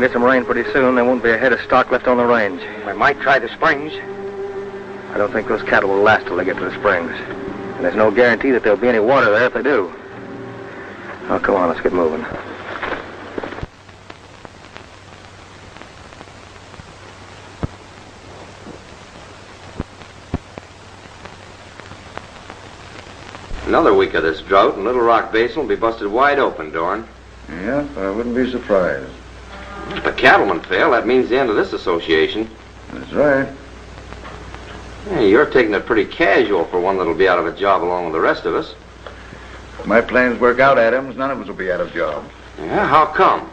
Get some rain pretty soon, there won't be a head of stock left on the range. We might try the springs. I don't think those cattle will last till they get to the springs. And there's no guarantee that there'll be any water there if they do. Oh, come on, let's get moving. Another week of this drought, and Little Rock Basin will be busted wide open, Dorn. Yeah, I wouldn't be surprised. If the cattlemen fail, that means the end of this association. That's right. Hey, you're taking it pretty casual for one that'll be out of a job along with the rest of us. If my plans work out, Adams, none of us will be out of jobs. Yeah, how come?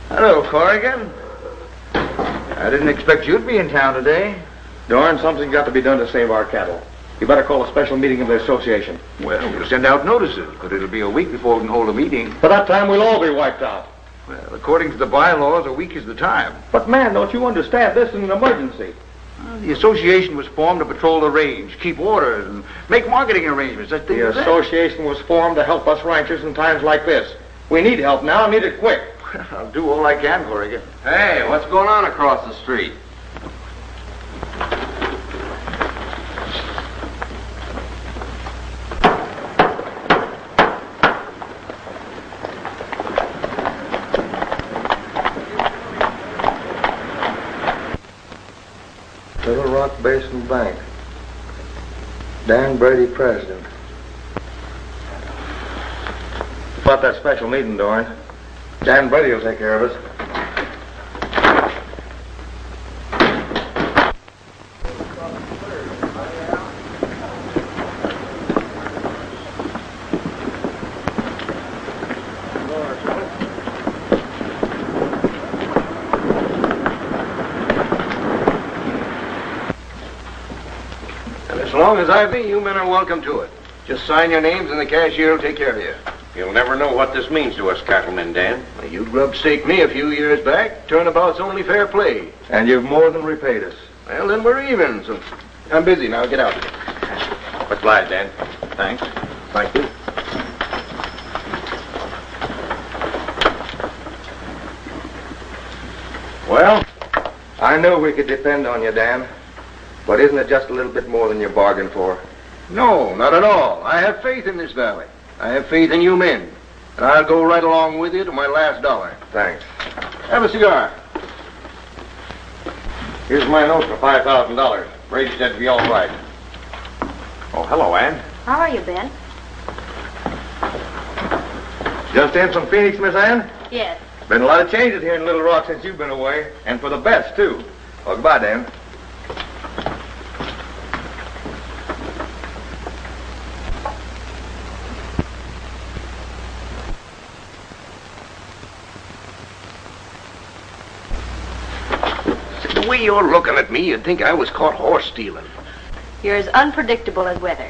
Hello, Corrigan. I didn't expect you'd be in town today. Dorn, something's got to be done to save our cattle. You better call a special meeting of the association. Well, we'll send out notices, but it'll be a week before we can hold a meeting. By that time, we'll all be wiped out. Well, according to the bylaws, a week is the time. But, man, don't you understand? This is an emergency. The association was formed to patrol the range, keep orders, and make marketing arrangements. The association was formed to help us ranchers in times like this. We need help now, need it quick. I'll do all I can, Corrigan. Hey, what's going on across the street? Little Rock Basin Bank. Dan Brady, president. About that special meeting, Dorn. Dan Brady will take care of us. As long as I be, you men are welcome to it. Just sign your names and the cashier will take care of you. You'll never know what this means to us cattlemen, Dan. You grub-staked me a few years back. Turnabout's only fair play. And you've more than repaid us. Well, then we're even, so I'm busy now. Get out. What's live, Dan? Thanks. Thank you. Well, I knew we could depend on you, Dan. But isn't it just a little bit more than you bargained for? No, not at all. I have faith in this valley. I have faith in you men. And I'll go right along with you to my last dollar. Thanks. Have a cigar. Here's my note for $5,000. Brady said to be all right. Oh, hello, Ann. How are you, Ben? Just in from Phoenix, Miss Ann? Yes. Been a lot of changes here in Little Rock since you've been away. And for the best, too. Well, goodbye, Dan. The way you're looking at me, you'd think I was caught horse stealing. You're as unpredictable as weather.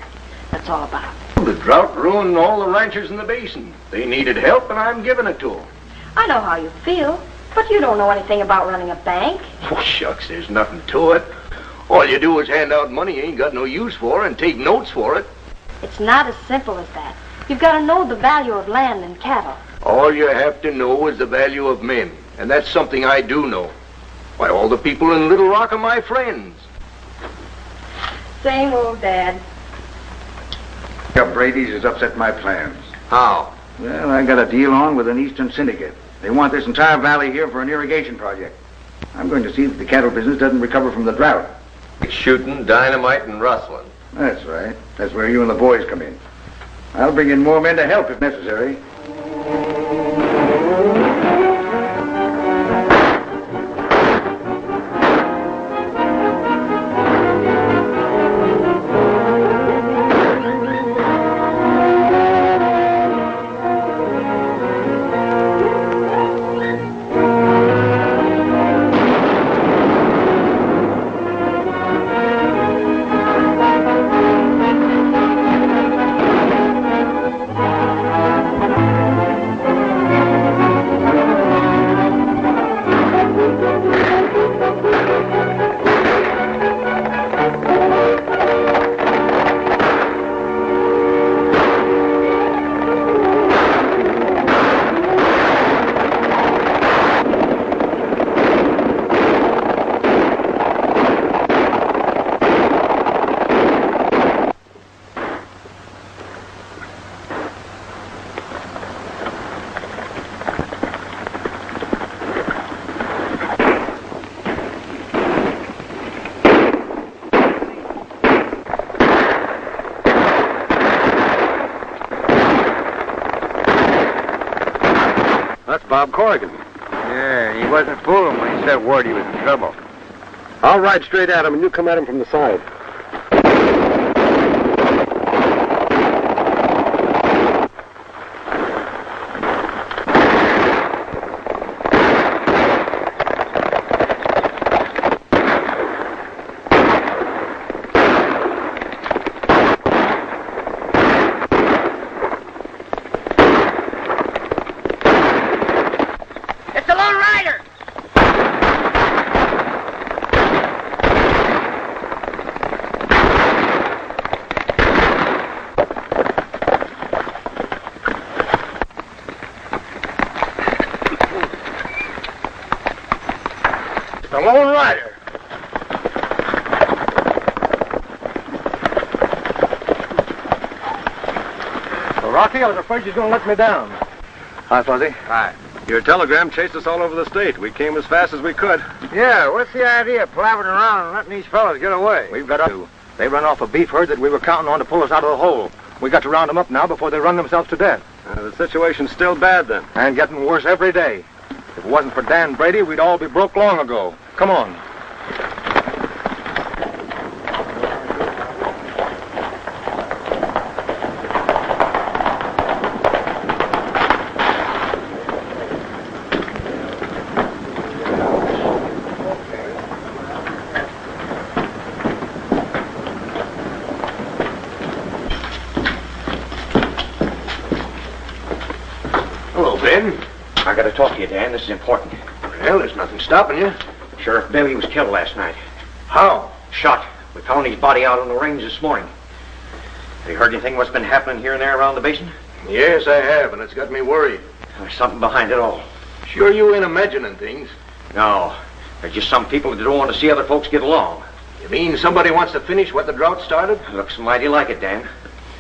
That's all about it. The drought ruined all the ranchers in the basin. They needed help, and I'm giving it to them. I know how you feel, but you don't know anything about running a bank. Oh, shucks, there's nothing to it. All you do is hand out money you ain't got no use for and take notes for it. It's not as simple as that. You've got to know the value of land and cattle. All you have to know is the value of men, and that's something I do know. Why, all the people in Little Rock are my friends. Same old Dad. Brady's has upset my plans. How? Well, I got a deal on with an eastern syndicate. They want this entire valley here for an irrigation project. I'm going to see that the cattle business doesn't recover from the drought. It's shooting, dynamite, and rustling. That's right. That's where you and the boys come in. I'll bring in more men to help if necessary. Bob Corrigan. Yeah, he wasn't fooling when he said word he was in trouble. I'll ride straight at him, and you come at him from the side. The Lone Rider. Well, Rocky, I was afraid you was going to let me down. Hi, Fuzzy. Hi. Your telegram chased us all over the state. We came as fast as we could. Yeah, what's the idea of palavering around and letting these fellas get away? We've got to. They run off a beef herd that we were counting on to pull us out of the hole. We got to round them up now before they run themselves to death. The situation's still bad, then. And getting worse every day. If it wasn't for Dan Brady, we'd all be broke long ago. Come on. Hello, Ben. I gotta talk to you, Dan. This is important. Well, there's nothing stopping you. Sheriff Bailey was killed last night. How? Shot. We found his body out on the range this morning. Have you heard anything what's been happening here and there around the basin? Yes, I have, and it's got me worried. There's something behind it all. Sure you ain't imagining things. No. There's just some people that don't want to see other folks get along. You mean somebody wants to finish what the drought started? Looks mighty like it, Dan.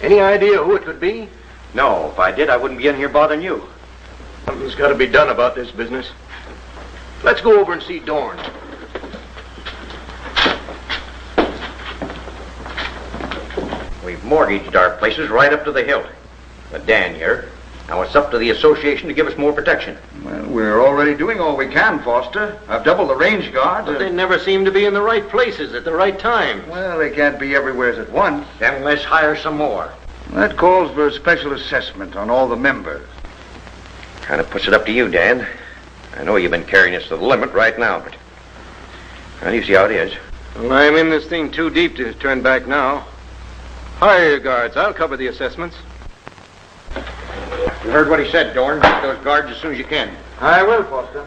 Any idea who it could be? No, if I did, I wouldn't be in here bothering you. Something's got to be done about this business. Let's go over and see Dorn. We've mortgaged our places right up to the hilt. But Dan here. Now it's up to the association to give us more protection. Well, we're already doing all we can, Foster. I've doubled the range guards. But they never seem to be in the right places at the right time. Well, they can't be everywhere at once. Then let's hire some more. That calls for a special assessment on all the members. Kind of puts it up to you, Dan. I know you've been carrying us to the limit right now, but... Well, you see how it is. Well, I'm in this thing too deep to turn back now. Hire your guards. I'll cover the assessments. You heard what he said, Dorn. Get those guards as soon as you can. I will, Foster.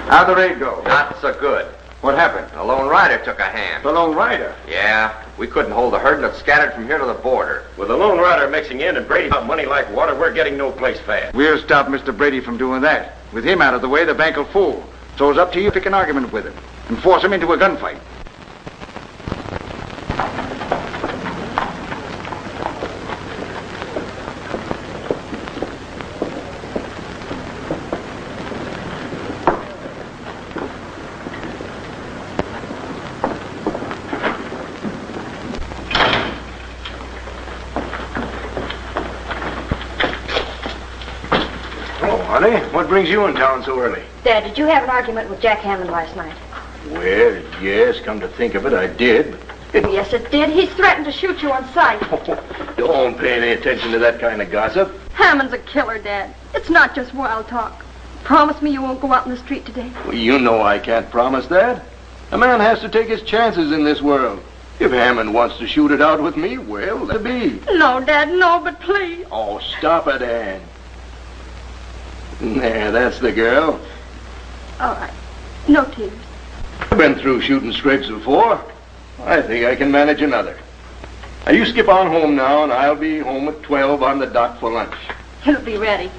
How'd the raid go? Not so good. What happened? A Lone Rider took a hand. The Lone Rider? Yeah. We couldn't hold the herd and it scattered from here to the border. With the Lone Rider mixing in and Brady out money like water, we're getting no place fast. We'll stop Mr. Brady from doing that. With him out of the way, the bank will fool. So it's up to you to pick an argument with him and force him into a gunfight. Honey, what brings you in town so early? Dad, did you have an argument with Jack Hammond last night? Well, yes, come to think of it, I did. Yes, it did. He's threatened to shoot you on sight. Don't pay any attention to that kind of gossip. Hammond's a killer, Dad. It's not just wild talk. Promise me you won't go out in the street today. Well, you know I can't promise that. A man has to take his chances in this world. If Hammond wants to shoot it out with me, well, let it be. No, Dad, no, but please. Oh, stop it, Ann. There, that's the girl. All right. No tears. I've been through shooting scrapes before. I think I can manage another. Now, you skip on home now, and I'll be home at 12 on the dot for lunch. It'll be ready.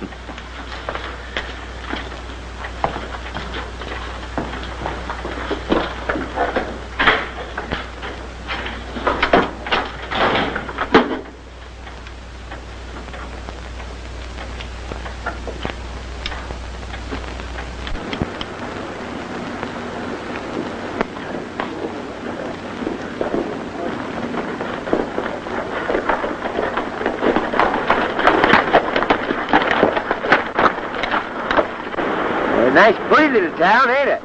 Nice, pretty little town, ain't it?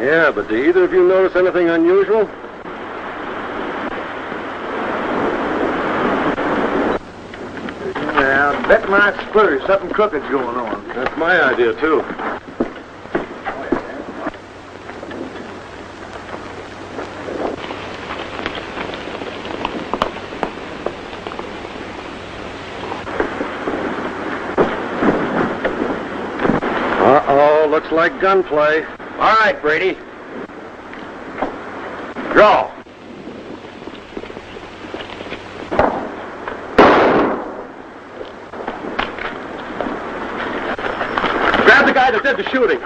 Yeah, but do either of you notice anything unusual? Yeah, I'll bet my spurs something crooked's going on. That's my idea, too. Uh-oh, looks like gunplay. All right, Brady. Draw. Grab the guy that did the shooting.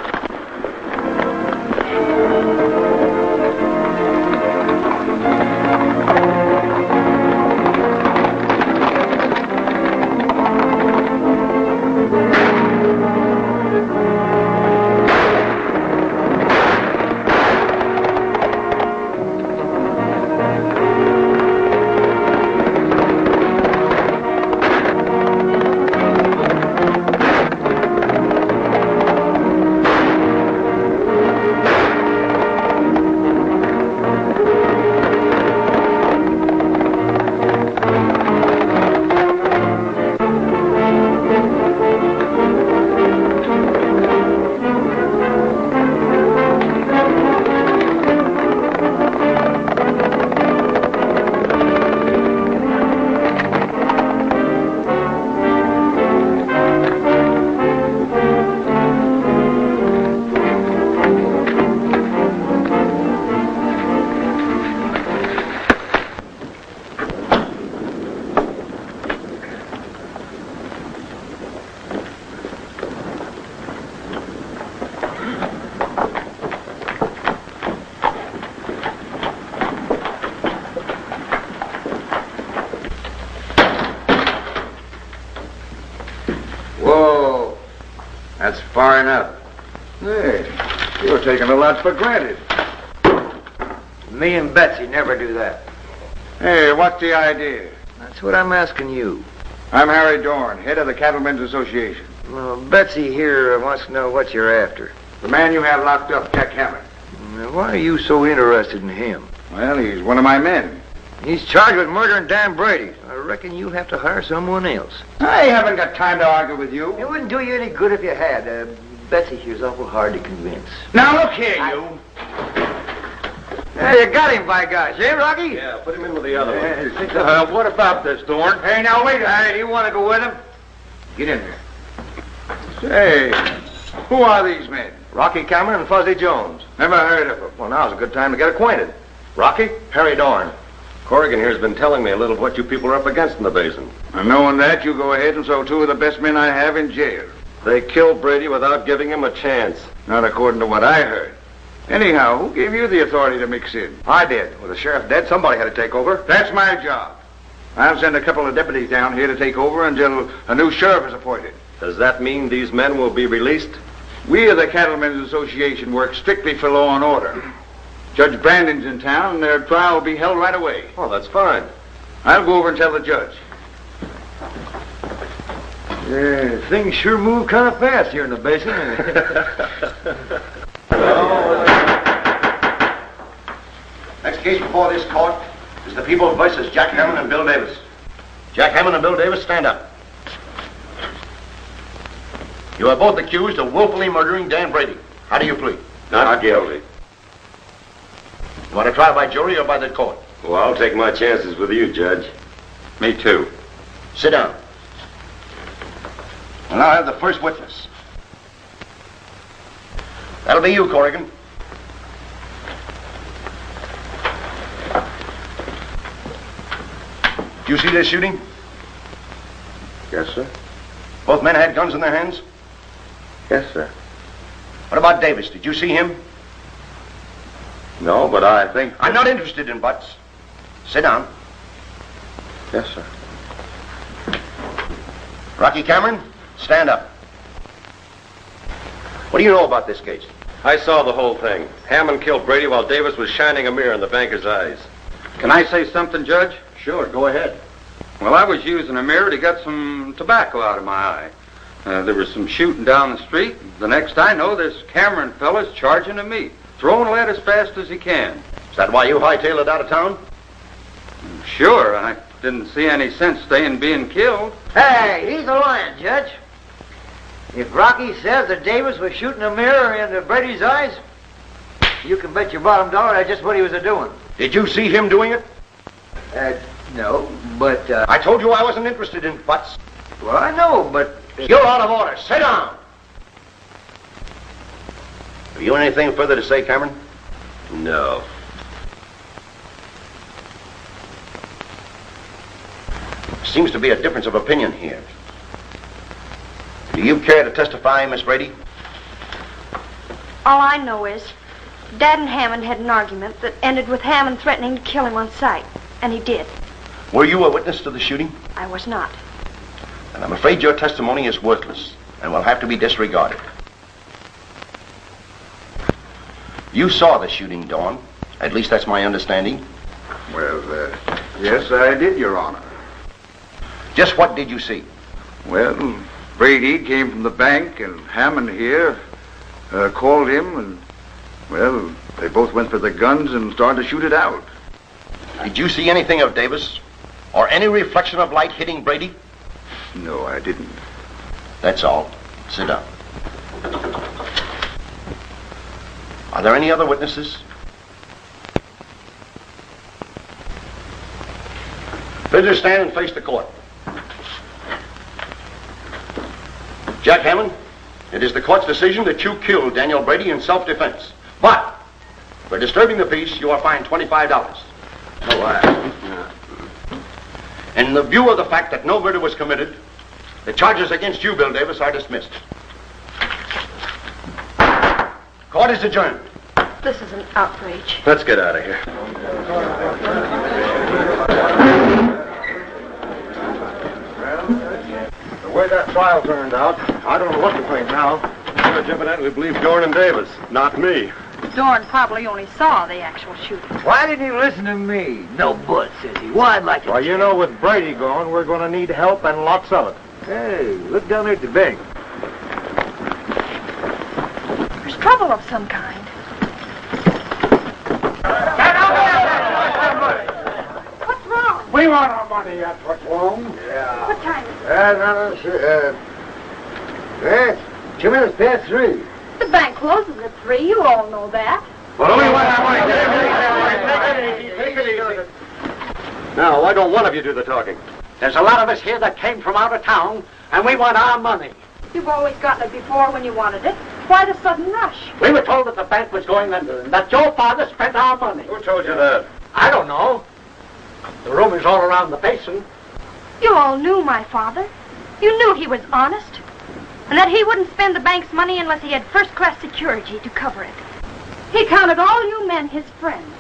That's far enough. Hey, you're taking a lot for granted. Me and Betsy never do that. Hey, what's the idea? That's what I'm asking you. I'm Harry Dorn, head of the Cattlemen's Association. Well, Betsy here wants to know what you're after. The man you have locked up, Jack Hammond. Now, why are you so interested in him? Well, he's one of my men. He's charged with murdering Dan Brady. I reckon you'll have to hire someone else. I haven't got time to argue with you. It wouldn't do you any good if you had. Betsy here's awful hard to convince. Now, look here, you. Hey, you got him, by gosh, eh, Rocky? Yeah, put him in with the other one. What about this, Dorn? Hey, now, wait a minute. You want to go with him? Get in there. Say, who are these men? Rocky Cameron and Fuzzy Jones. Never heard of them. Well, now's a good time to get acquainted. Rocky, Harry Dorn. Corrigan here has been telling me a little of what you people are up against in the Basin. And knowing that, you go ahead and throw two of the best men I have in jail. They killed Brady without giving him a chance. Not according to what I heard. Anyhow, who gave you the authority to mix in? I did. With the sheriff dead, somebody had to take over. That's my job. I'll send a couple of deputies down here to take over until a new sheriff is appointed. Does that mean these men will be released? We of the Cattlemen's Association work strictly for law and order. Judge Brandon's in town, and their trial will be held right away. Oh, that's fine. I'll go over and tell the judge. Yeah, things sure move kind of fast here in the Basin. Next case before this court is the People versus Jack Hammond and Bill Davis. Jack Hammond and Bill Davis, stand up. You are both accused of willfully murdering Dan Brady. How do you plead? Not guilty. You want to try by jury or by the court? Well, I'll take my chances with you, Judge. Me too. Sit down. We'll now have the first witness. That'll be you, Corrigan. Did you see this shooting? Yes, sir. Both men had guns in their hands? Yes, sir. What about Davis? Did you see him? No, but I think... I'm not interested in buts. Sit down. Yes, sir. Rocky Cameron, stand up. What do you know about this case? I saw the whole thing. Hammond killed Brady while Davis was shining a mirror in the banker's eyes. Can I say something, Judge? Sure, go ahead. Well, I was using a mirror to get some tobacco out of my eye. There was some shooting down the street. The next I know, this Cameron fella's charging at me, throwing lead as fast as he can. Is that why you hightailed it out of town? Sure, I didn't see any sense staying being killed. Hey, he's a lion, Judge. If Rocky says that Davis was shooting a mirror into Brady's eyes, you can bet your bottom dollar that's just what he was a-doing. Did you see him doing it? No, but, I told you I wasn't interested in butts. Well, I know, but... You're out of order. Sit down. Have you anything further to say, Cameron? No. Seems to be a difference of opinion here. Do you care to testify, Miss Brady? All I know is Dad and Hammond had an argument that ended with Hammond threatening to kill him on sight, and he did. Were you a witness to the shooting? I was not. And I'm afraid your testimony is worthless and will have to be disregarded. You saw the shooting, Dorn. At least that's my understanding. Well, yes, I did, Your Honor. Just what did you see? Well, Brady came from the bank, and Hammond here called him, and, well, they both went for the guns and started to shoot it out. Did you see anything of Davis? Or any reflection of light hitting Brady? No, I didn't. That's all. Sit down. Are there any other witnesses? Visitors, stand and face the court. Jack Hammond, it is the court's decision that you killed Daniel Brady in self-defense. But, for disturbing the peace, you are fined $25. In the view of the fact that no murder was committed, the charges against you, Bill Davis, are dismissed. Court is adjourned. This is an outrage. Let's get out of here. The way that trial turned out, I don't know what to think now. Judge evidently believed Dorn and Davis, not me. Dorn probably only saw the actual shooting. Why didn't he listen to me? No but, says he. Well, I'd like to... Well, you know, with Brady gone, we're going to need help and lots of it. Hey, look down there at the bank. There's trouble of some kind. What's wrong? We want our money, that's what's wrong. Yeah. What time is it? 2 minutes past 3. The bank closes at 3. You all know that. Well, we want our money. Take it easy. Now, why don't one of you do the talking? There's a lot of us here that came from out of town, and we want our money. You've always gotten it before when you wanted it. Why the sudden rush? We were told that the bank was going under, and that your father spent our money. Who told you that? I don't know. The rumors all around the Basin. You all knew my father. You knew he was honest. And that he wouldn't spend the bank's money unless he had first-class security to cover it. He counted all you men his friends.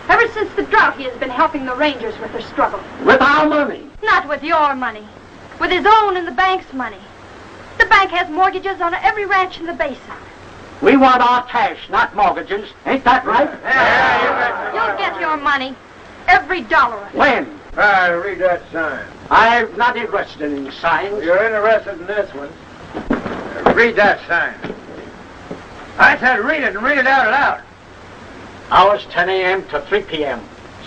Ever since the drought, he has been helping the Rangers with their struggle. With our money. Not with your money. With his own and the bank's money. The bank has mortgages on every ranch in the Basin. We want our cash, not mortgages. Ain't that right? You'll get your money. Every dollar of it. When? Read that sign. I'm not interested in signs. You're interested in this one. Read that sign. I said read it and read it out loud. Hours 10 a.m. to 3 p.m.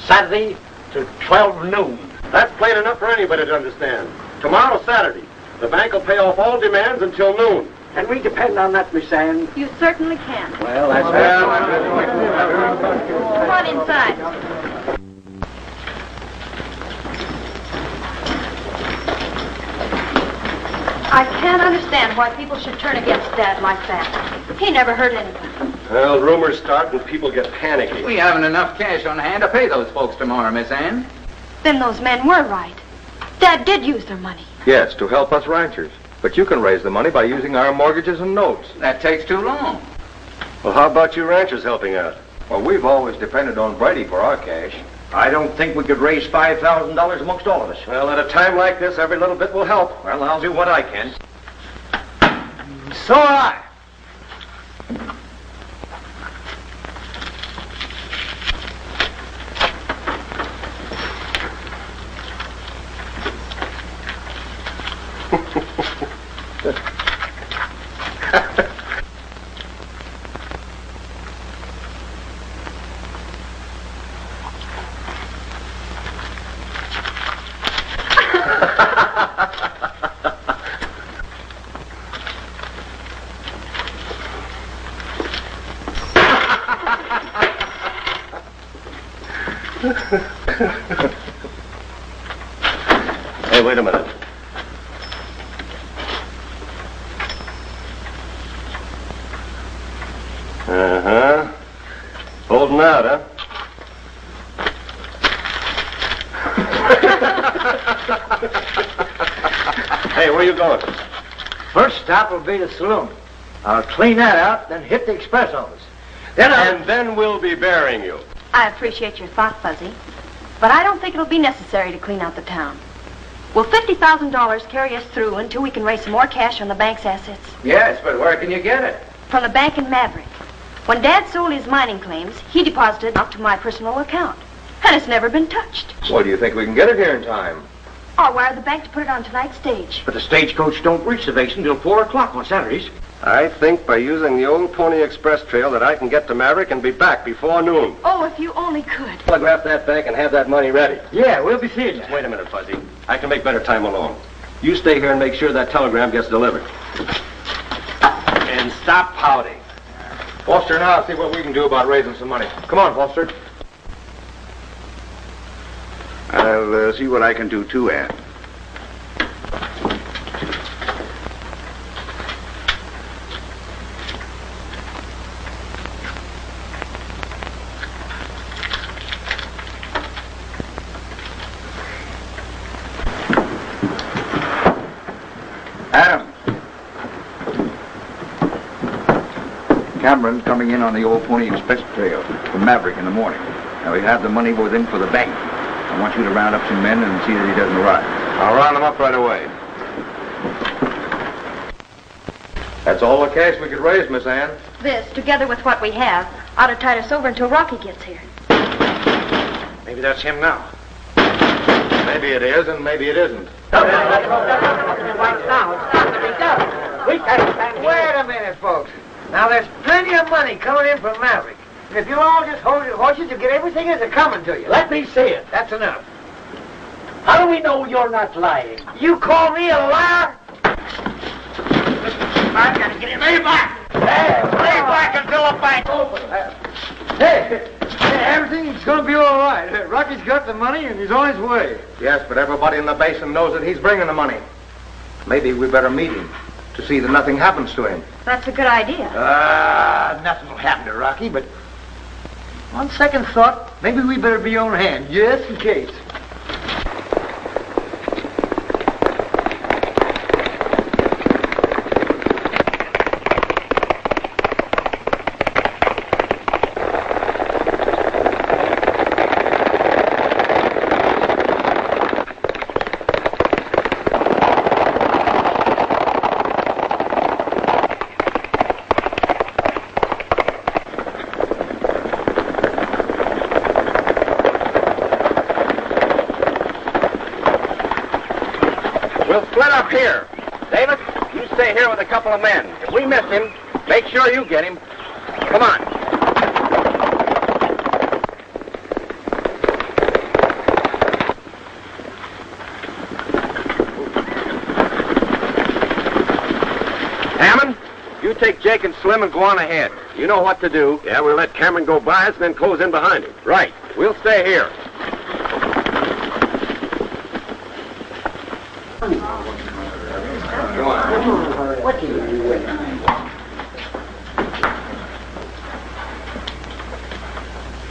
Saturday to 12 noon. That's plain enough for anybody to understand. Tomorrow, Saturday, the bank will pay off all demands until noon. Can we depend on that, Miss Ann? You certainly can. Well, that's Come on inside. I can't understand why people should turn against Dad like that. He never hurt anyone. Well, rumors start and people get panicky. We haven't enough cash on hand to pay those folks tomorrow, Miss Ann. Then those men were right. Dad did use their money. Yes, to help us ranchers. But you can raise the money by using our mortgages and notes. That takes too long. Well, how about you ranchers helping out? Well, we've always depended on Brady for our cash. I don't think we could raise $5,000 amongst all of us. Well, at a time like this, every little bit will help. Well, I'll do what I can. So I. Hey, wait a minute. Uh-huh. Holding out, huh? Hey, where you going? First stop will be the saloon. I'll clean that out, then hit the express office. Then we'll be burying you. I appreciate your thought, Fuzzy. But I don't think it'll be necessary to clean out the town. Will $50,000 carry us through until we can raise some more cash on the bank's assets? Yes, but where can you get it? From the bank in Maverick. When Dad sold his mining claims, he deposited it out to my personal account. And it's never been touched. Well, do you think we can get it here in time? I'll wire the bank to put it on tonight's stage. But the stagecoach don't reach the Basin till 4 o'clock on Saturdays. I think by using the old Pony Express trail that I can get to Maverick and be back before noon. Oh, if you only could. Telegraph that bank and have that money ready. Yeah, we'll be seeing you. Wait a minute, Fuzzy. I can make better time alone. You stay here and make sure that telegram gets delivered. And stop pouting. Foster and I'll see what we can do about raising some money. Come on, Foster. I'll see what I can do too, Ann. Adam. Cameron coming in on the old Pony Express trail from Maverick in the morning. Now, we have the money within for the bank. I want you to round up some men and see that he doesn't arrive. I'll round them up right away. That's all the cash we could raise, Miss Ann. This, together with what we have, ought to tide us over until Rocky gets here. Maybe that's him now. Maybe it is, and maybe it isn't. Wait a minute, folks. Now, there's plenty of money coming in from Maverick. And if you'll all just hold your horses, you'll get everything that's coming to you. Let me see it. That's enough. How do we know you're not lying? You call me a liar? I've got to get him. Lay back! Lay back until the bank's open. Hey, everything's going to be all right. Rocky's got the money and he's on his way. Yes, but everybody in the Basin knows that he's bringing the money. Maybe we better meet him to see that nothing happens to him. That's a good idea. Nothing will happen to Rocky, but... On second thought, maybe we better be on hand, just in case. Here. David, you stay here with a couple of men. If we miss him, make sure you get him. Come on. Hammond, you take Jake and Slim and go on ahead. You know what to do. Yeah, we'll let Cameron go by us and then close in behind him. Right. We'll stay here. What do you do with it?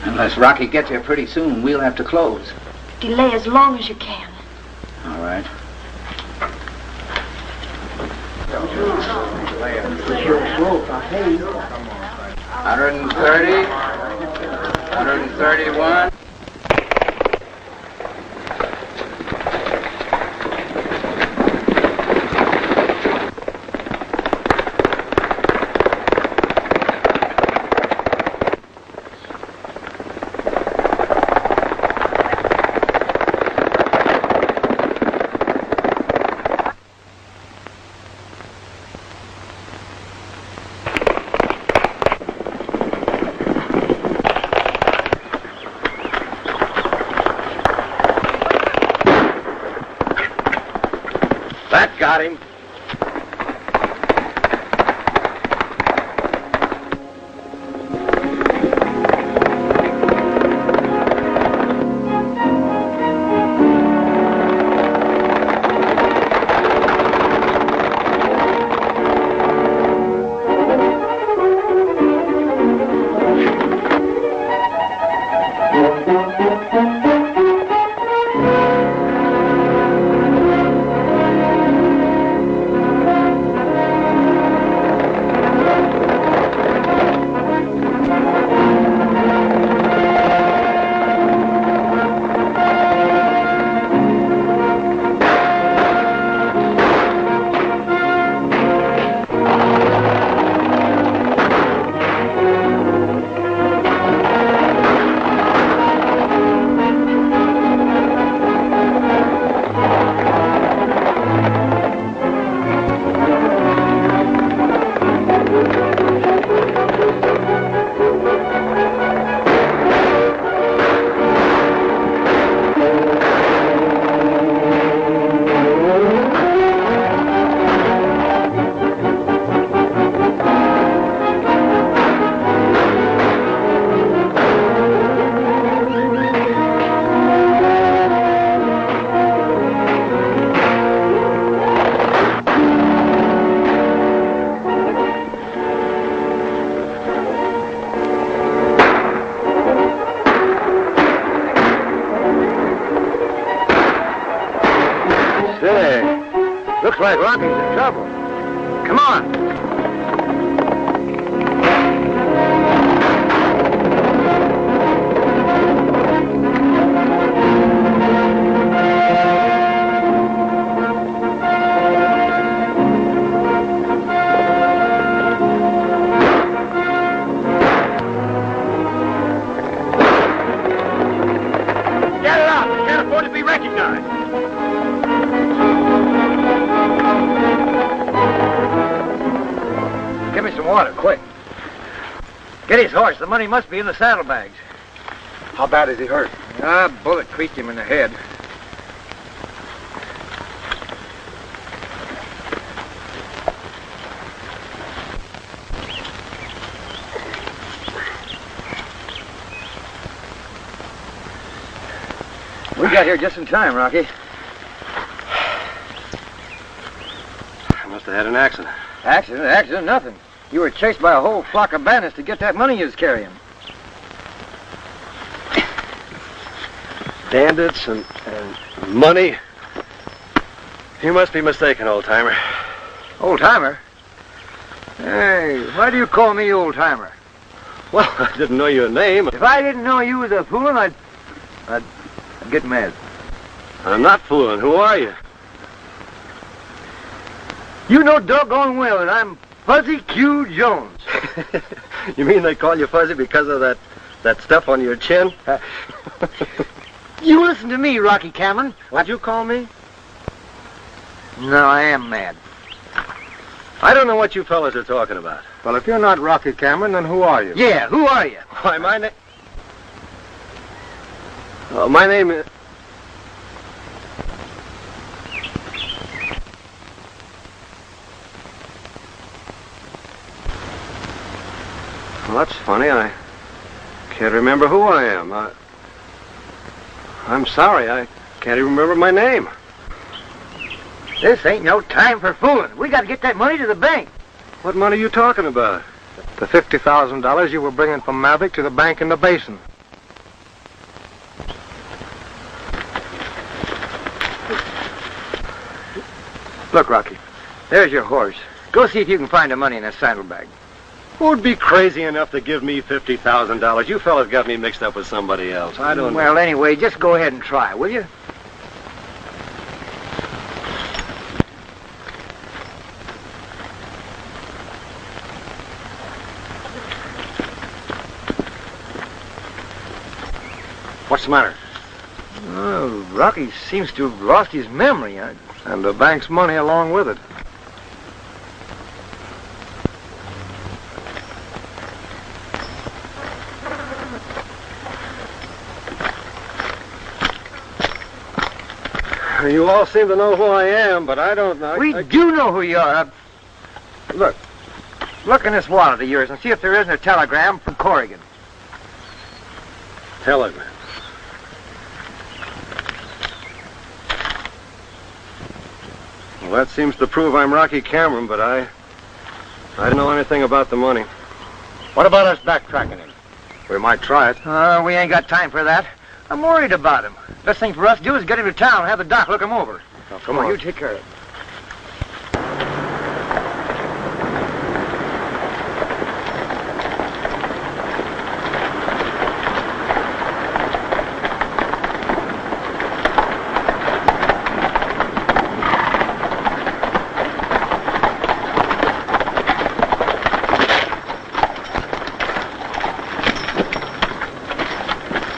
Unless Rocky gets here pretty soon, we'll have to close. Delay as long as you can. All right. $130, $131. That got him. Looks like Rocky's in trouble. Come on. Get it out. We can't afford to be recognized. Give me some water, quick. Get his horse. The money must be in the saddlebags. How bad is he hurt? A bullet creased him in the head. We got here just in time, Rocky. I must have had an accident. Accident? Accident? Nothing. You were chased by a whole flock of bandits to get that money you was carrying. bandits and money. You must be mistaken, old-timer. Old-timer? Hey, why do you call me old-timer? Well, I didn't know your name. If I didn't know you was a foolin', I'd get mad. I'm not fooling. Who are you? You know doggone well that I'm Fuzzy Q. Jones. You mean they call you Fuzzy because of that stuff on your chin? You listen to me, Rocky Cameron. What'd you call me? No, I am mad. I don't know what you fellas are talking about. Well, if you're not Rocky Cameron, then who are you? Yeah, who are you? Why, my name is... Well, that's funny. I can't remember who I am. I'm sorry. I can't even remember my name. This ain't no time for fooling. We got to get that money to the bank. What money are you talking about? The $50,000 you were bringing from Maverick to the bank in the Basin. Look, Rocky, there's your horse. Go see if you can find the money in that saddlebag. Who'd be crazy enough to give me $50,000? You fellas got me mixed up with somebody else. I don't know. Well, anyway, just go ahead and try, will you? What's the matter? Oh, Rocky seems to have lost his memory. And the bank's money along with it. You all seem to know who I am, but I don't know. We do know who you are. Look in this wallet of yours and see if there isn't a telegram from Corrigan. Telegram? Well, that seems to prove I'm Rocky Cameron, but I don't know anything about the money. What about us backtracking him? We might try it. We ain't got time for that. I'm worried about him. Best thing for us to do is get him to town and have the doc look him over. Oh, come on. You take care of it.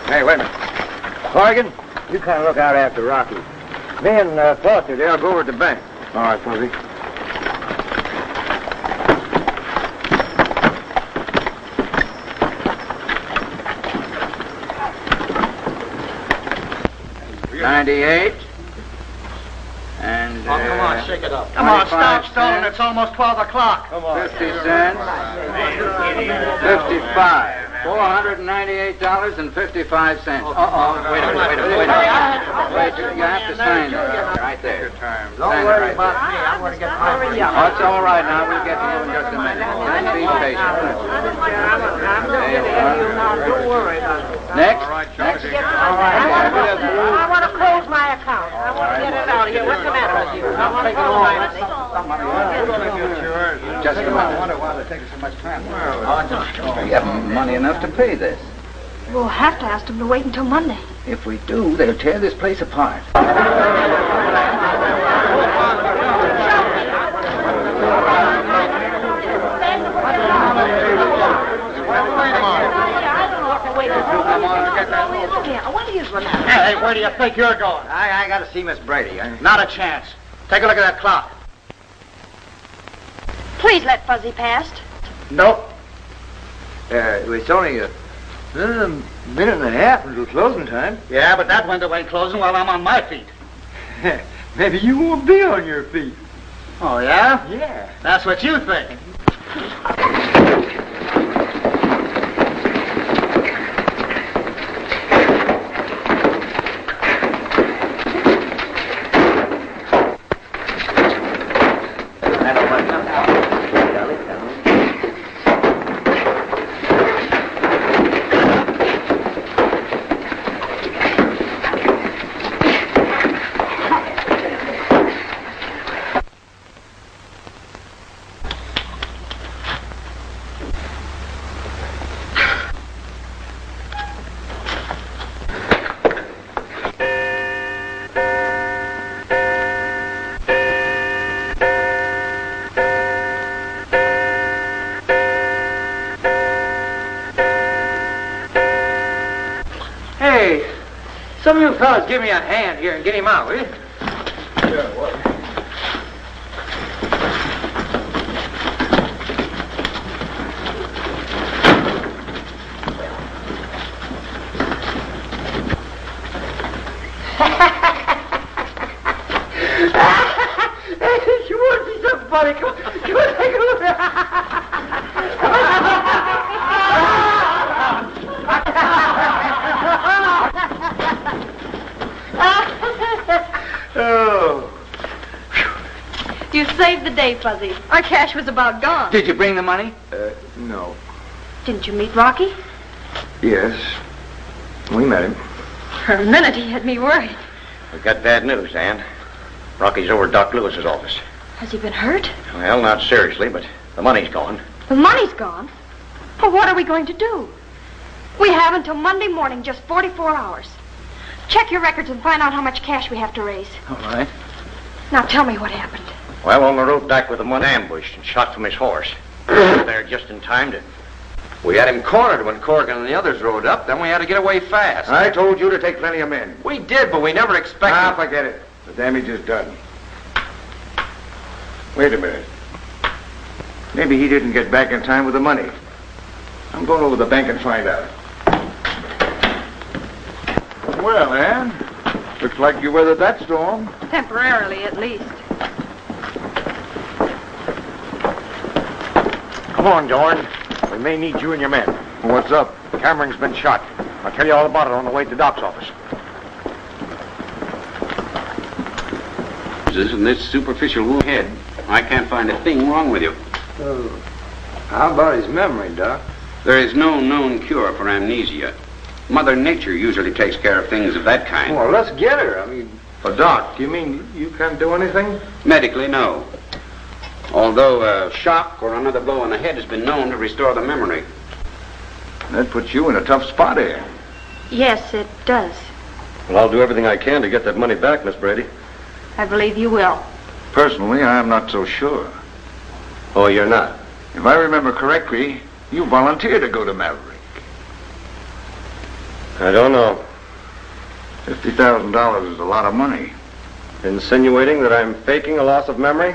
Hey, wait a minute. Corrigan, you kind of look out after Rocky. Me and Foster, they'll go over to the bank. All right, Fuzzy. $98. And, Oh, come on, shake it up. Come on, stop stalling. It's almost 12 o'clock. Come on. 50 cents. 55. $498.55. Wait a minute. Wait, you have to sign it right there. Don't worry about me. I want to get my money out. Oh, it's all right now. We'll get to you in just a minute. Just be patient. Don't worry about it. Next. I want to close my account. I want to get it out of here. What's the matter with you? I want to close my account. Just a minute. We haven't money enough to pay this. We'll have to ask them to wait until Monday. If we do, they'll tear this place apart. Hey, where do you think you're going? I got to see Miss Brady. Not a chance. Take a look at that clock. Please let Fuzzy past. Nope. It's only a minute and a half until closing time. Yeah, but that window ain't closing while I'm on my feet. Maybe you won't be on your feet. Oh, yeah? Yeah. That's what you think. Some of you fellas give me a hand here and get him out, will you? Yeah, what? You want to see something funny? Come on, take a look. Oh. You saved the day, Fuzzy. Our cash was about gone. Did you bring the money? No. Didn't you meet Rocky? Yes. We met him. For a minute, he had me worried. We've got bad news, Ann. Rocky's over at Doc Lewis's office. Has he been hurt? Well, not seriously, but the money's gone. The money's gone. Well, what are we going to do? We have until Monday morning, just 44 hours. Check your records and find out how much cash we have to raise. All right. Now tell me what happened. Well, on the road back with the money ambushed and shot from his horse. There just in time to... We had him cornered when Corrigan and the others rode up. Then we had to get away fast. I told you to take plenty of men. We did, but we never expected... Ah, forget it. The damage is done. Wait a minute. Maybe he didn't get back in time with the money. I'm going over to the bank and find out. Well, Ann, looks like you weathered that storm. Temporarily, at least. Come on, Dorn. We may need you and your men. What's up? Cameron's been shot. I'll tell you all about it on the way to Doc's office. In this superficial wound head, I can't find a thing wrong with you. Oh. How about his memory, Doc? There is no known cure for amnesia. Mother Nature usually takes care of things of that kind. Well, let's get her. Doc, do you mean you can't do anything? Medically, no. Although a shock or another blow on the head has been known to restore the memory. That puts you in a tough spot here. Yes, it does. Well, I'll do everything I can to get that money back, Miss Brady. I believe you will. Personally, I am not so sure. Oh, you're not? If I remember correctly, you volunteered to go to Maverick. I don't know. $50,000 is a lot of money. Insinuating that I'm faking a loss of memory?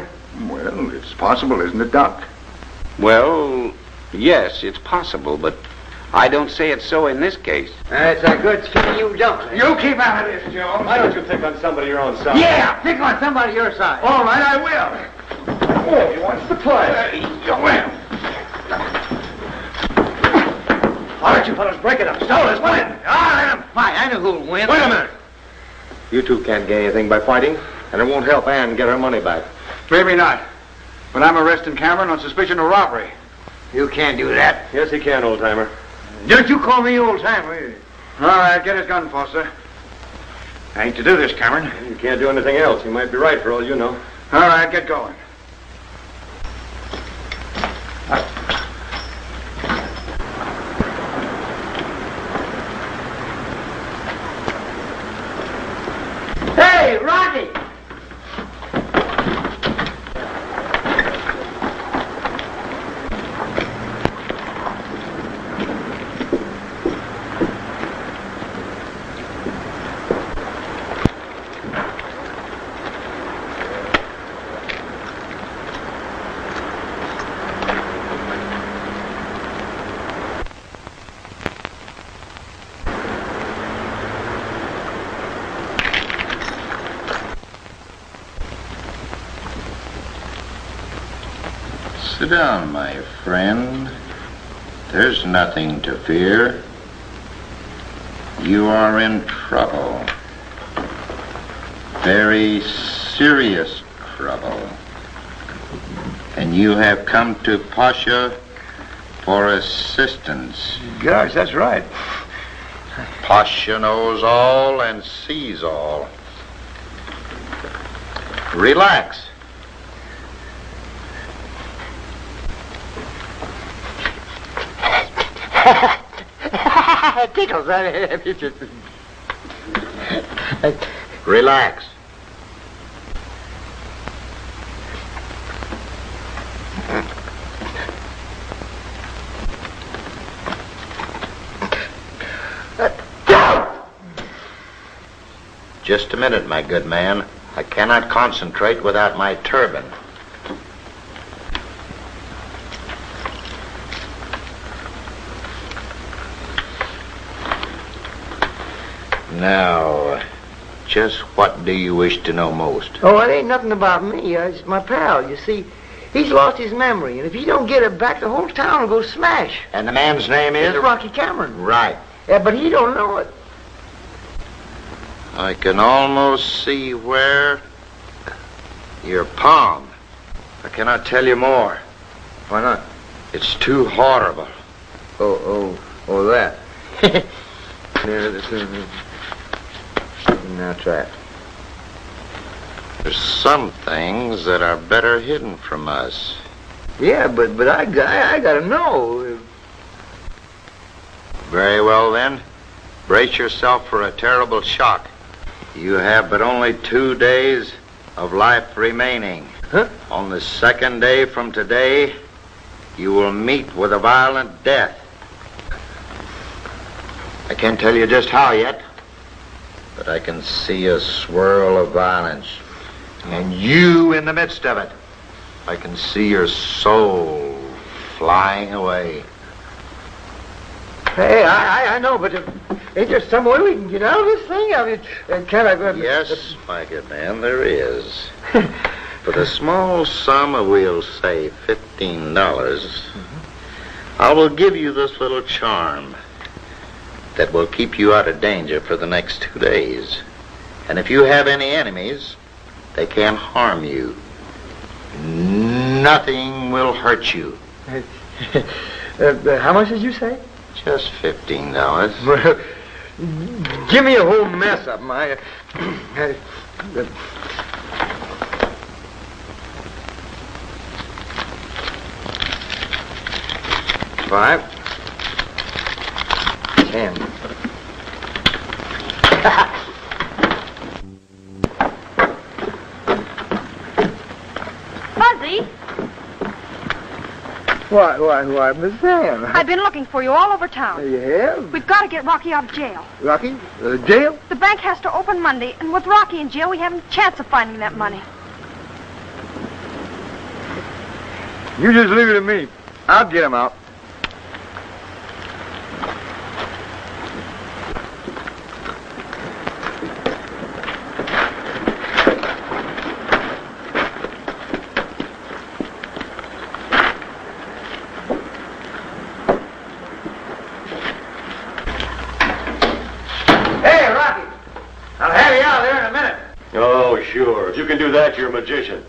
Well, it's possible, isn't it, Doc? Well, yes, it's possible, but I don't say it's so in this case. That's a good thing you don't. You keep out of this, Jones. Why don't you pick on somebody your own size? Yeah, pick on somebody your size. All right, I will. Oh, he wants to play. Well. Why don't you fellas break it up? So let's win. Let him fight. I know who'll win. Wait a minute. You two can't gain anything by fighting, and it won't help Ann get her money back. Maybe not. But I'm arresting Cameron on suspicion of robbery. You can't do that. Yes, he can, old-timer. Don't you call me old-timer. All right, get his gun, Foster. I hate to do this, Cameron. You can't do anything else. You might be right for all you know. All right, get going. Hey, Rocky! Sit down, my friend. There's nothing to fear. You are in trouble. Very serious trouble. And you have come to Pasha for assistance. Gosh, that's right. Pasha knows all and sees all. Relax. Tickles. Relax. Just a minute, my good man. I cannot concentrate without my turban. Now, just what do you wish to know most? Oh, it ain't nothing about me. It's my pal. You see, he's lost his memory, and if he don't get it back, the whole town will go smash. And the man's name is? It's Rocky Cameron. Right. Yeah, but he don't know it. I can almost see where. Your palm. I cannot tell you more. Why not? It's too horrible. Oh, that. Now try it. There's some things that are better hidden from us. Yeah, but I gotta know. Very well, then. Brace yourself for a terrible shock. You have but only 2 days of life remaining. Huh? On the second day from today, you will meet with a violent death. I can't tell you just how yet, but I can see a swirl of violence. And you in the midst of it. I can see your soul flying away. Hey, I know, but ain't there some way we can get out of this thing? I mean, can I... Yes, my good man, there is. For the small sum of, we'll say, $15, I will give you this little charm that will keep you out of danger for the next 2 days. And if you have any enemies, they can't harm you. Nothing will hurt you. How much did you say? Just $15. Well, give me a whole mess of them. $5, $10. Fuzzy, Why, Miss Sam. I've been looking for you all over town. You have? We've got to get Rocky out of jail. Rocky? Jail? The bank has to open Monday, and with Rocky in jail, we haven't a chance of finding that money. You just leave it to me. I'll get him out. Sure. If you can do that, you're a magician.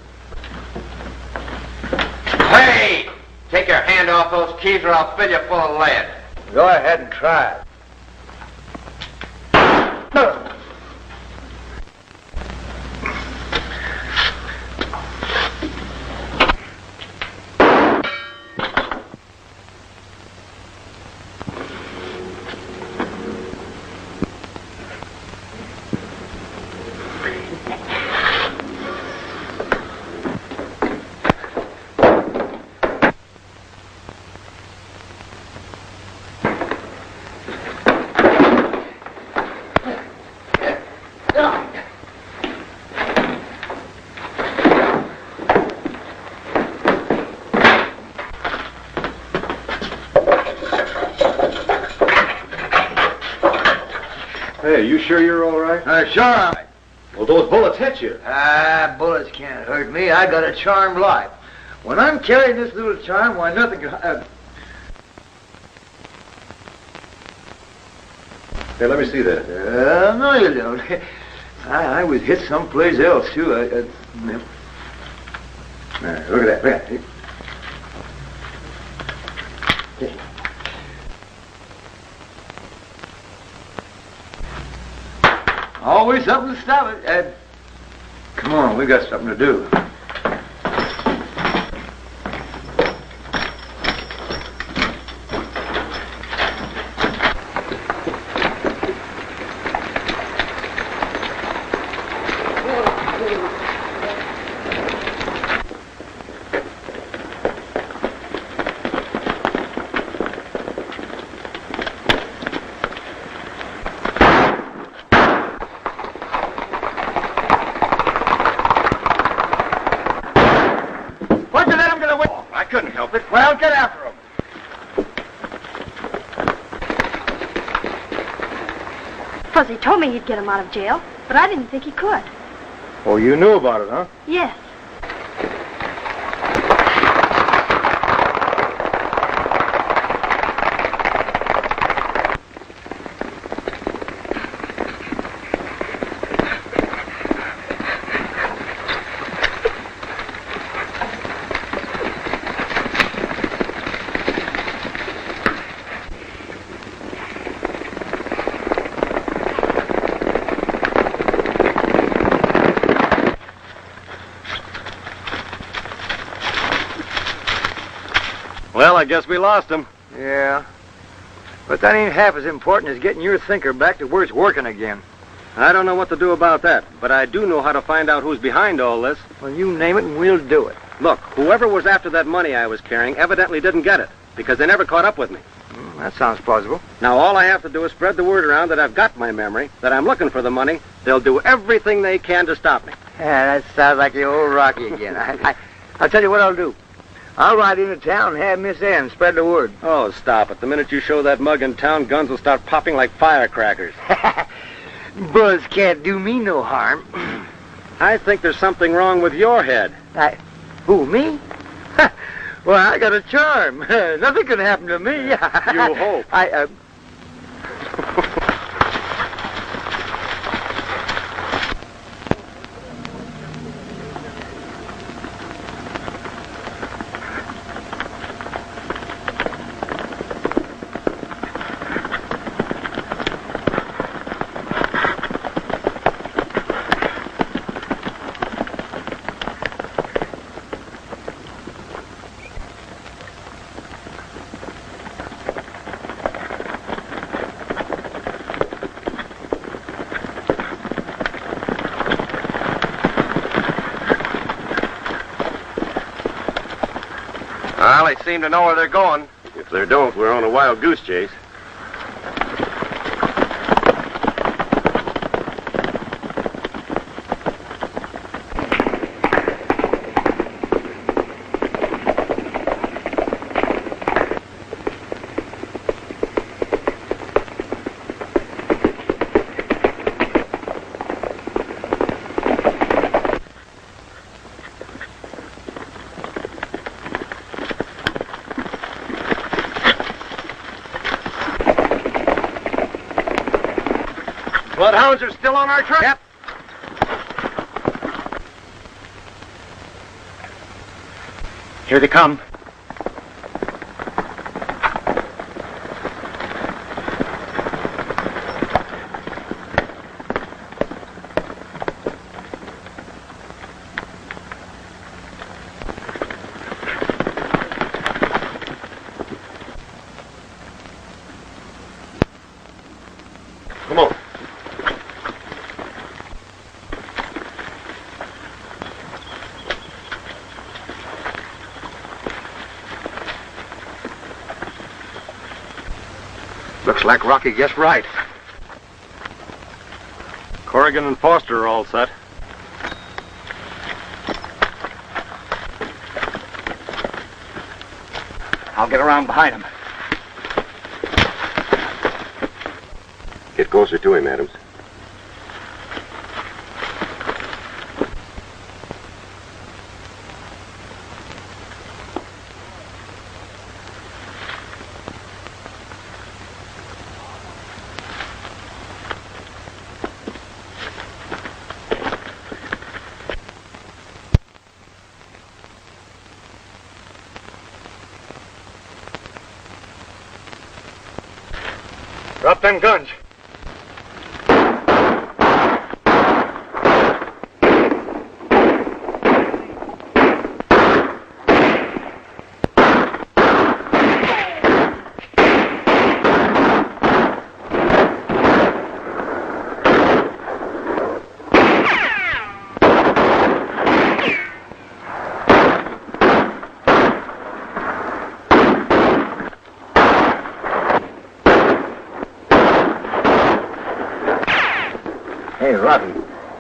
Hey! Take your hand off those keys or I'll fill you full of lead. Go ahead and try it. Hey, you sure you're all right? Sure I'm right. Well, those bullets hit you. Bullets can't hurt me. I got a charmed life. When I'm carrying this little charm, why, nothing can... Hey, let me see that. No, you don't. I was hit someplace else, too. Look at that. Always something to stop it. Come on, we got something to do. couldn't help it. Well, get after him. Fuzzy told me he'd get him out of jail, but I didn't think he could. Oh, you knew about it, huh? Yes. Well, I guess we lost him. Yeah. But that ain't half as important as getting your thinker back to where it's working again. I don't know what to do about that, but I do know how to find out who's behind all this. Well, you name it and we'll do it. Look, whoever was after that money I was carrying evidently didn't get it, because they never caught up with me. That sounds plausible. Now, all I have to do is spread the word around that I've got my memory, that I'm looking for the money. They'll do everything they can to stop me. Yeah, that sounds like the old Rocky again. I'll tell you what I'll do. I'll ride into town and have Miss Ann spread the word. Oh, stop it. The minute you show that mug in town, guns will start popping like firecrackers. Buzz can't do me no harm. I think there's something wrong with your head. Who, me? Well, I got a charm. Nothing can happen to me. You hope. Well, they seem to know where they're going. If they don't, we're on a wild goose chase. Bloodhounds are still on our track? Yep. Here they come. Come on. Looks like Rocky guessed right. Corrigan and Foster are all set. I'll get around behind him. Get closer to him, Adams. Drop them guns. Hey, Rocky,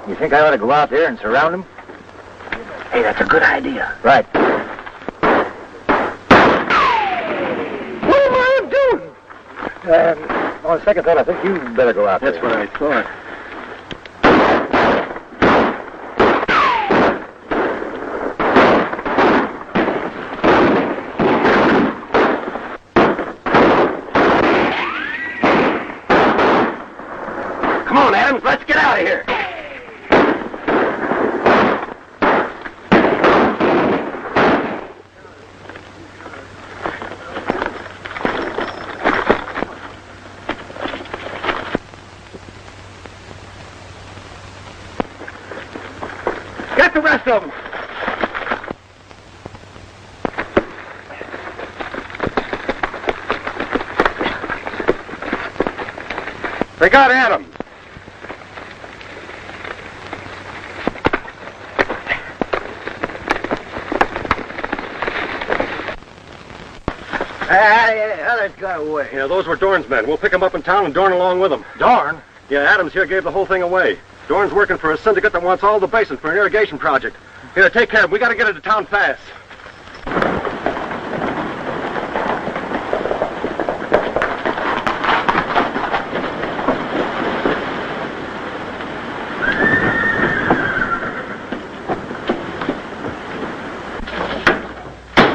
you think I ought to go out there and surround him? Hey, that's a good idea. Right. On second thought, I think you better go out there. That's what I thought. Come on, Adams, let's get out of here. Get the rest of them. They got Adams. Others got away. Yeah, those were Dorn's men. We'll pick them up in town and Dorn along with them. Dorn? Yeah, Adams here gave the whole thing away. Dorn's working for a syndicate that wants all the Basin for an irrigation project. Here, take care of him. We got to get into town fast.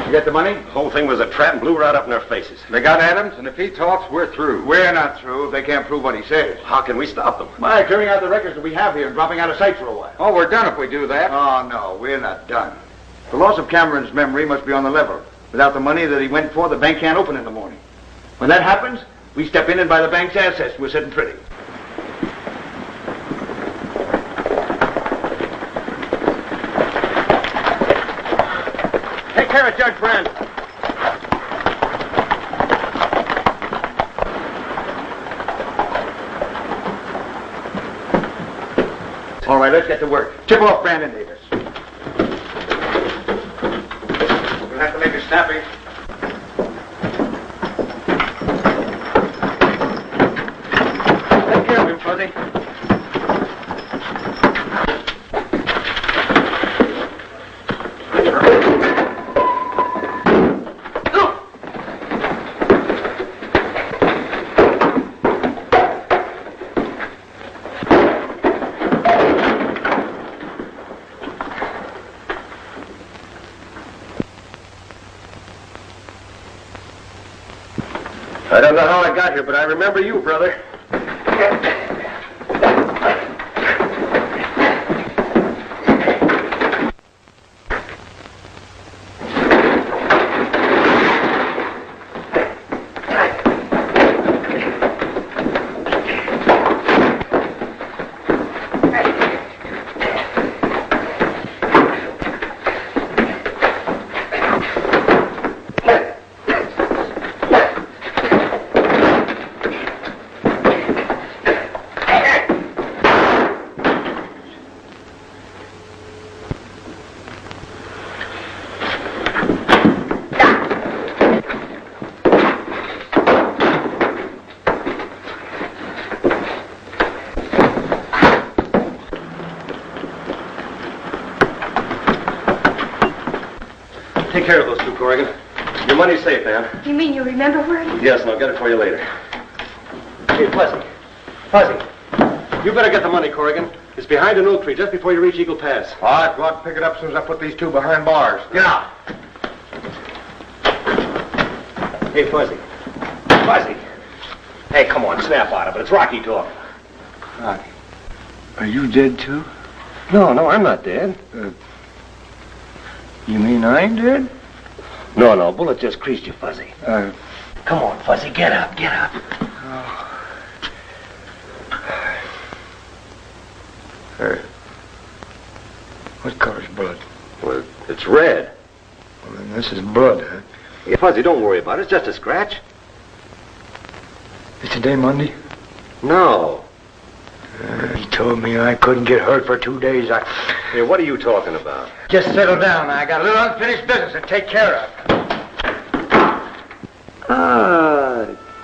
You get the money? The whole thing was a trap and blew right up in our faces. They got Adams, and if he talks, we're through. We're not through if they can't prove what he says. How can we stop them? By clearing out the records that we have here and dropping out of sight for a while. Oh, we're done if we do that. Oh, no, we're not done. The loss of Cameron's memory must be on the level. Without the money that he went for, the bank can't open in the morning. When that happens, we step in and buy the bank's assets. We're sitting pretty. Take care of Judge Brand. All right, let's get to work. Tip off Brandon Davis. We'll have to make it snappy. Take care of him, Fuzzy. I don't know how I got here, but I remember you, brother. Take care of those two, Corrigan. Your money's safe, man. You mean you remember where it is? Yes, and I'll get it for you later. Hey, Fuzzy. Fuzzy. You better get the money, Corrigan. It's behind an oak tree just before you reach Eagle Pass. All right, go out and pick it up as soon as I put these two behind bars. Get out. Hey, Fuzzy. Fuzzy. Hey, come on, snap out of it. It's Rocky talking. Rocky. Are you dead, too? No, I'm not dead. You mean I'm dead? No, bullet just creased you, Fuzzy. Come on, Fuzzy, get up, get up. What color's blood? Well, it's red. Well, then this is blood, huh? Yeah, Fuzzy, don't worry about it. It's just a scratch. Is today Monday? No. He told me I couldn't get hurt for 2 days. Hey, what are you talking about? Just settle down. I got a little unfinished business to take care of.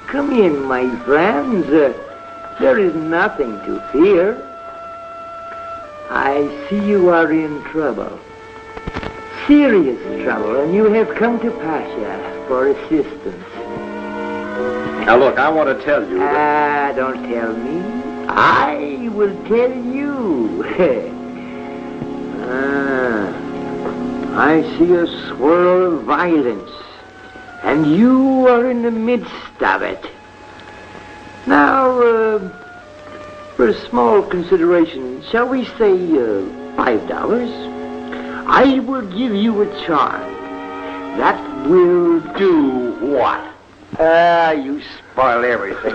Come in, my friends. There is nothing to fear. I see you are in trouble. Serious trouble, and you have come to Pasha for assistance. Now, look, I want to tell you that... Don't tell me. I will tell you. I see a swirl of violence, and you are in the midst of it. Now, for a small consideration, shall we say $5? I will give you a charm. That will do what? You spoil everything.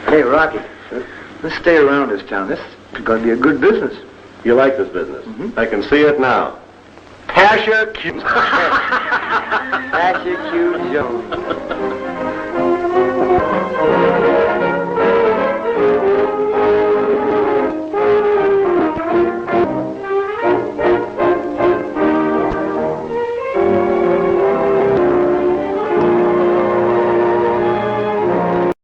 Hey, Rocky, let's stay around this town. This is going to be a good business. You like this business? I can see it now. Pasha Q. Pasha Q. Jones.